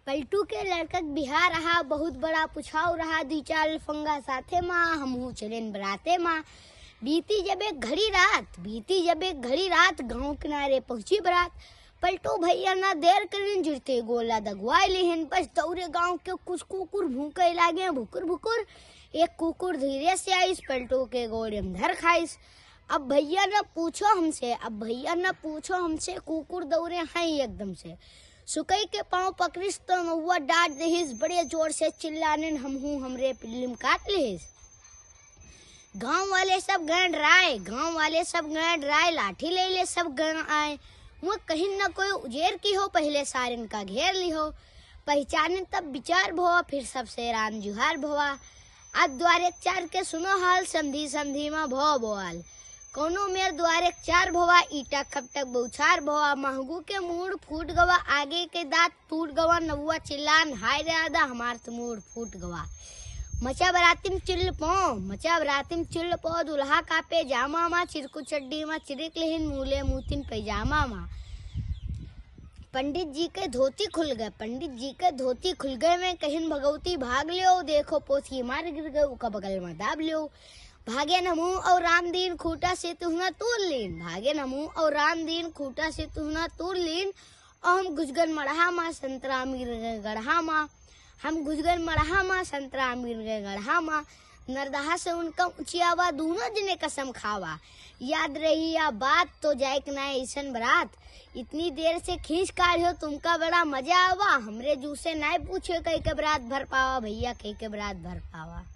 पलटू के लड़का बिहार रहा, बहुत बड़ा पुछाव रहा, 2-4 फंगा साथे माँ, हमहू चलेन बराते माँ। बीती जब एक घड़ी रात, गांव किनारे पहुंची बरात। पलटू भैया ना देर करें, जिरते गोला दगवाए लेहन, बस दौड़े गांव के कुछ कुकुर भूखे लागे भुकुर भुकुर। एक कुकुर धीरे से आइस, पलटू के गोड़े में धर खाइस। अब भैया न पूछो हमसे, कुकुर दौड़े हैं एकदम से। सुकई के पांव पकड़िस तो नौवा डांट देहिस, बड़े जोर से चिल्लाने हमहू हमरे पिल्ली में काट लेहिस। गांव वाले सब गण राय, लाठी ले ले सब गण आए। वो कहीं न कोई उजेर की हो, पहले सारिन का घेर ली हो। पहचाने तब विचार भोवा, फिर सबसे रान जुहार भोवा। अब द्वारे चार के सुनो हाल, समधी में भो बोआल। कोनो मेर द्वारे चार भोवा, ईटा खपटक बौछार भोवा। महगू के मूड फूट गवा, आगे के दांत टूट गवा। नौवा चिल्लान, हाय रे आदा हमार तो मूड फूट गवा। मचा बरातिम चिल्ल पो, दुल्हा का पैजामा मा, चिरकू चड्डी मा चिरिक लेहिन, मूले मुतिन पैजामा मा। पंडित जी के धोती खुल गए में कहिन भगवती भाग लियो, देखो पोथी मार गिर गए उका बगल में दाब लियो। भागे नमू और रामदीन खूटा से तुहना तूर लीन, और हम गुजगन मढ़ा मा संतरा मिर गए गढ़ा मा। नरदहा से उनका ऊंचियावा, दोनों जने कसम खावा। याद रही या बात तो जाए कि ना ऐसन बरात, इतनी देर से खींच काढ़ो तुमका बड़ा मजा आवा। हमरे जू से ना पूछे कई के बरात भर पावा, भैया कई के बरात भर पावा।